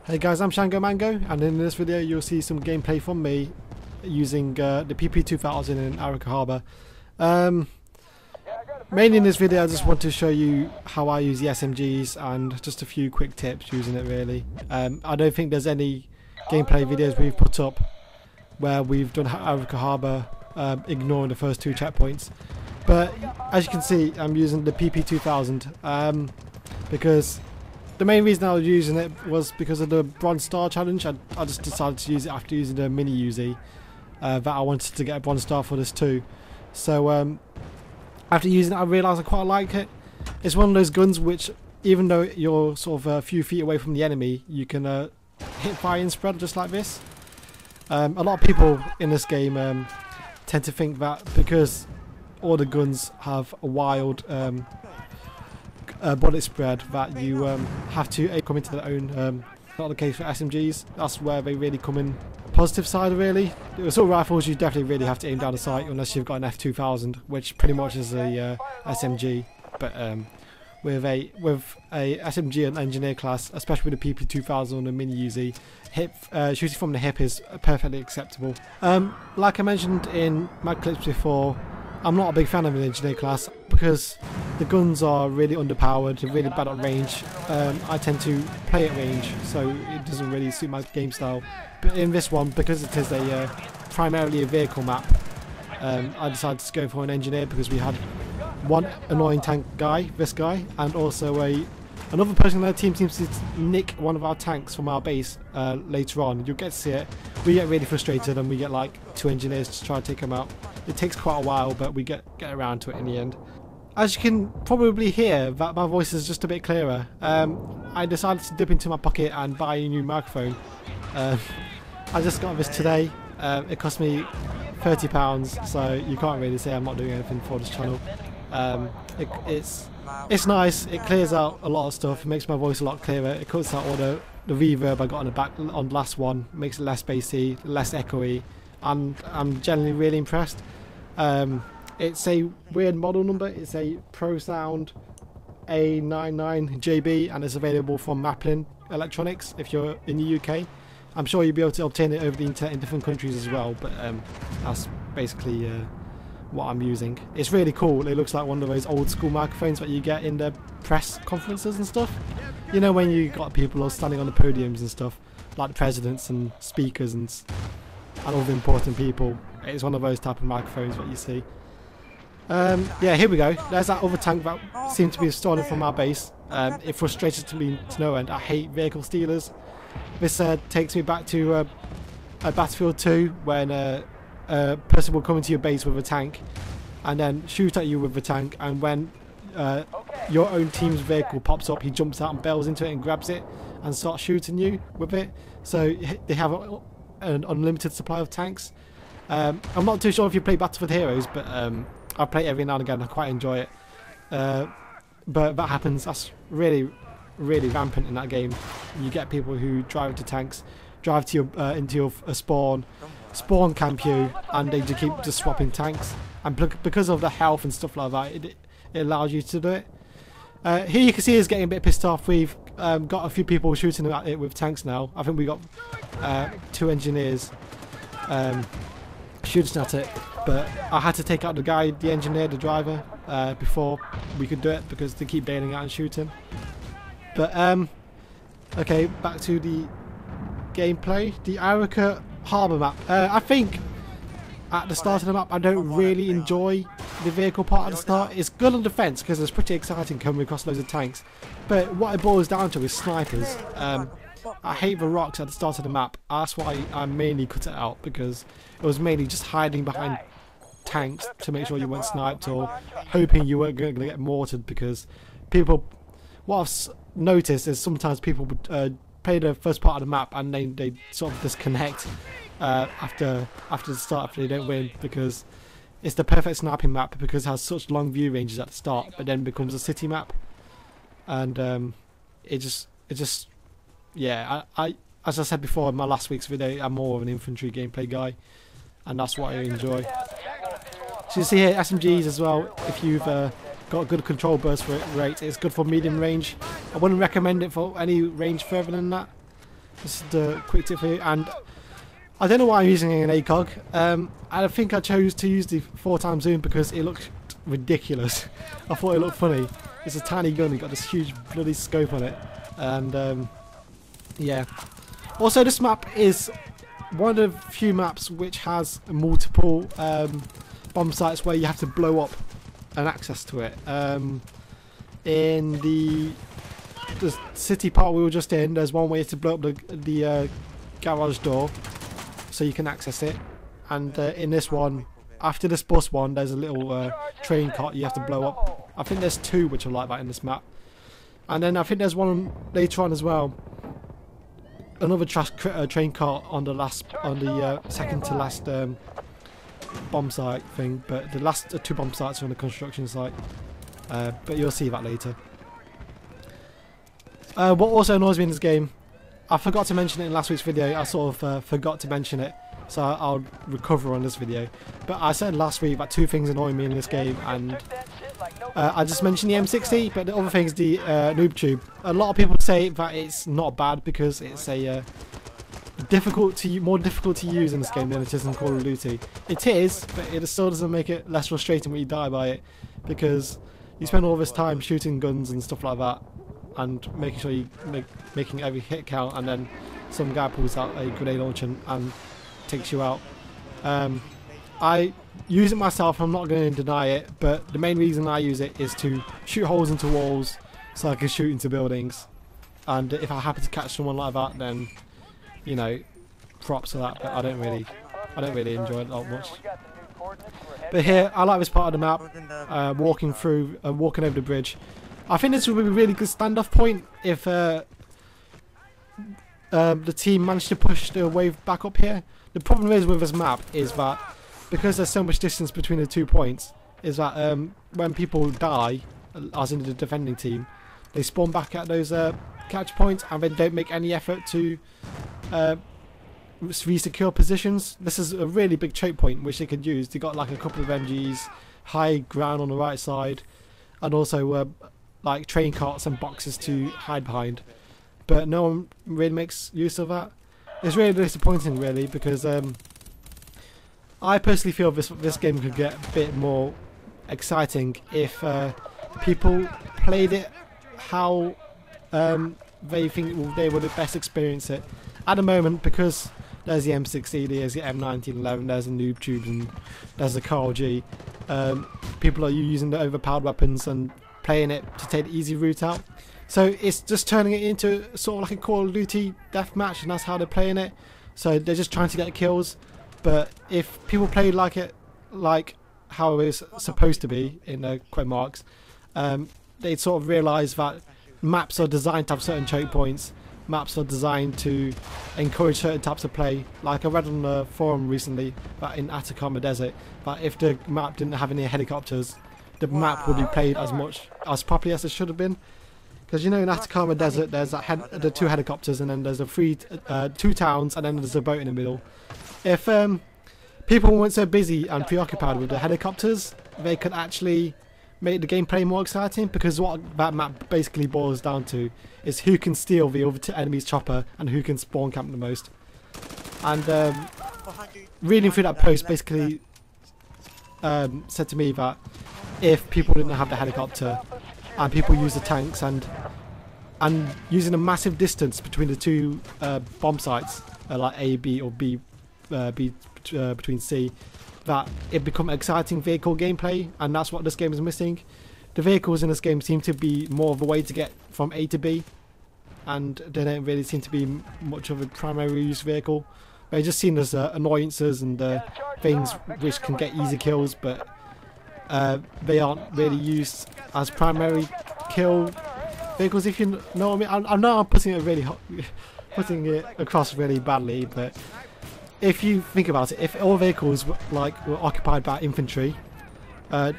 Hey guys, I'm ShangoMango, and in this video you'll see some gameplay from me using the PP-2000 in Arica Harbour. Mainly in this video I just want to show you how I use the SMGs and just a few quick tips using it really. I don't think there's any gameplay videos we've put up where we've done Arica Harbour ignoring the first two checkpoints. But as you can see, I'm using the PP-2000 because the main reason I was using it was because of the Bronze Star challenge. I just decided to use it after using the mini Uzi that I wanted to get a Bronze Star for this too. So after using it I realised I quite like it. It's one of those guns which, even though you're sort of a few feet away from the enemy, you can hit fire and spread just like this. A lot of people in this game tend to think that because all the guns have a wild bullet spread that you have to come into their own. Not the case for SMGs. That's where they really come in positive side really. With assault rifles you definitely really have to aim down the sight unless you've got an F2000, which pretty much is a SMG. But with a SMG and engineer class, especially with the PP-2000 and the mini Uzi, shooting from the hip is perfectly acceptable. Like I mentioned in my clips before, I'm not a big fan of an engineer class because the guns are really underpowered, they're really bad at range. I tend to play at range, so it doesn't really suit my game style. But in this one, because it is primarily a vehicle map, I decided to go for an engineer because we had one annoying tank guy, this guy, and also another person on their team seems to nick one of our tanks from our base later on. You'll get to see it. We get really frustrated and we get like 2 engineers to try to take him out. It takes quite a while, but we get around to it in the end. As you can probably hear, that my voice is just a bit clearer. I decided to dip into my pocket and buy a new microphone. I just got this today. It cost me £30, so you can't really say I'm not doing anything for this channel. It's nice. It clears out a lot of stuff. It makes my voice a lot clearer. It cuts out all the reverb I got on the back on the last one. Makes it less bassy, less echoey, and I'm generally really impressed. It's a weird model number. It's a ProSound A99JB and it's available from Maplin Electronics if you're in the UK. I'm sure you'll be able to obtain it over the internet in different countries as well, but that's basically what I'm using. It's really cool. It looks like one of those old school microphones that you get in the press conferences and stuff. You know, when you got people all standing on the podiums and stuff, like the presidents and speakers and all the important people. It's one of those type of microphones that you see. Yeah, here we go. There's that other tank that seemed to be stolen from our base. It frustrated me to no end. I hate vehicle stealers. This takes me back to Battlefield 2 when a person will come into your base with a tank and then shoot at you with the tank, and when your own team's vehicle pops up, he jumps out and bails into it and grabs it and starts shooting you with it. So they have an unlimited supply of tanks. I'm not too sure if you play Battlefield Heroes, but I play it every now and again. I quite enjoy it. But that happens. That's really rampant in that game. You get people who drive into tanks, drive to your into your spawn camp you, and they just keep swapping tanks. And because of the health and stuff like that, it allows you to do it. Here you can see us getting a bit pissed off. We've got a few people shooting at it with tanks now. I think we got 2 engineers shooting at it, but I had to take out the guy, the engineer, the driver, before we could do it because they keep bailing out and shooting. But okay, back to the gameplay. The Arica Harbour map. I think at the start of the map I don't really enjoy the vehicle part at the start. It's good on defence because it's pretty exciting coming across loads of tanks, but what it boils down to is snipers. I hate the rocks at the start of the map. That's why I mainly cut it out, because it was mainly just hiding behind tanks to make sure you weren't sniped or hoping you weren't going to get mortared, because people, what I've noticed is sometimes people would play the first part of the map and they sort of disconnect after the start, after they don't win, because it's the perfect sniping map because it has such long view ranges at the start, but then becomes a city map, and it just yeah, I as I said before in my last week's video, I'm more of an infantry gameplay guy, and that's what I enjoy. So you see here SMGs as well. If you've got a good control burst rate, it's good for medium range. I wouldn't recommend it for any range further than that. This is the quick tip for you. And I don't know why I'm using an ACOG. I think I chose to use the 4x zoom because it looked ridiculous. I thought it looked funny. It's a tiny gun, it's got this huge bloody scope on it. And yeah. Also, this map is one of the few maps which has multiple bomb sites where you have to blow up an access to it. In the city part we were just in, there's one way to blow up the garage door so you can access it. And in this one, after this bus one, there's a little train cart you have to blow up. I think there's 2 which are like that in this map. And then I think there's one later on as well. Another train cart on the second to last bomb site thing, but the last 2 bomb sites are on the construction site. But you'll see that later. What also annoys me in this game, I forgot to mention it in last week's video. I sort of forgot to mention it, so I'll recover on this video. But I said last week that 2 things annoy me in this game, and I just mentioned the M60, but the other thing is the noob tube. A lot of people say that it's not bad because it's a more difficult to use in this game than it is in Call of Duty. It is, but it still doesn't make it less frustrating when you die by it, because you spend all this time shooting guns and stuff like that, and making sure you making every hit count, and then some guy pulls out a grenade launcher and takes you out. I use it myself, I'm not going to deny it, but the main reason I use it is to shoot holes into walls so I can shoot into buildings. And if I happen to catch someone like that, then, you know, props to that, but I don't really enjoy it that much. But here, I like this part of the map, walking over the bridge. I think this would be a really good standoff point if the team managed to push the wave back up here. The problem is with this map is that because there's so much distance between the 2 points, is that when people die, as in the defending team, they spawn back at those catch points and they don't make any effort to re-secure positions. This is a really big choke point which they could use. They got like a couple of MGs, high ground on the right side, and also like train carts and boxes to hide behind. But no one really makes use of that. It's really disappointing, really, because I personally feel this game could get a bit more exciting if people played it how they think they would best experience it. At the moment, because there's the M60, there's the M1911, there's the noob tubes, and there's the KRG, people are using the overpowered weapons and playing it to take the easy route out. So it's just turning it into sort of like a Call of Duty deathmatch, and that's how they're playing it. So they're just trying to get kills. But if people play like it, like how it was supposed to be, in quote marks, they'd sort of realise that maps are designed to have certain choke points. Maps are designed to encourage certain types of play. Like I read on the forum recently that in Arica Harbour Desert, that if the map didn't have any helicopters, the map would be played as properly as it should have been. Because you know in Arica Harbour Desert there's the 2 helicopters, and then there's the 2 towns, and then there's a boat in the middle. If people weren't so busy and preoccupied with the helicopters, they could actually make the gameplay more exciting, because what that map basically boils down to is who can steal the other enemy's chopper and who can spawn camp the most. And reading through that post basically said to me that if people didn't have the helicopter and people use the tanks and using a massive distance between the 2 bomb sites, like A, B, or B between C, that it become exciting vehicle gameplay, and that's what this game is missing. The vehicles in this game seem to be more of a way to get from A to B, and they don't really seem to be much of a primary use vehicle. They're just seen as annoyances and things which can get easy kills, but they aren't really used as primary kill vehicles, if you know what I mean. I know I'm putting it across really badly, but if you think about it, if all vehicles were occupied by infantry, and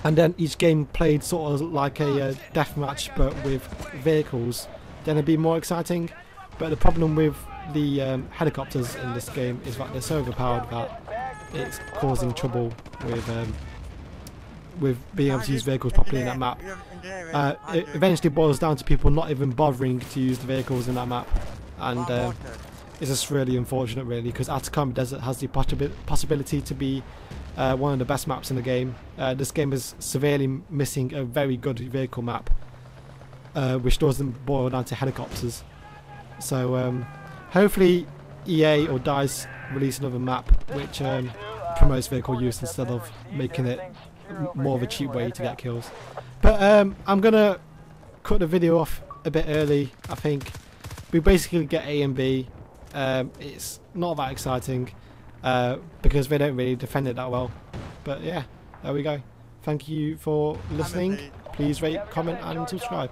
then each game played sort of like a deathmatch but with vehicles, then it'd be more exciting. But the problem with the helicopters in this game is that they're so overpowered that it's causing trouble with being able to use vehicles properly in that map. It eventually boils down to people not even bothering to use the vehicles in that map, and it's just really unfortunate, really, because Atacama Desert has the possibility to be one of the best maps in the game. This game is severely missing a very good vehicle map, which doesn't boil down to helicopters. So hopefully EA or DICE release another map which promotes vehicle use instead of making it more of a cheap way to get kills. But I'm gonna cut the video off a bit early. I think we basically get A and B. It's not that exciting because they don't really defend it that well. But yeah, there we go. Thank you for listening. Please rate, comment and subscribe.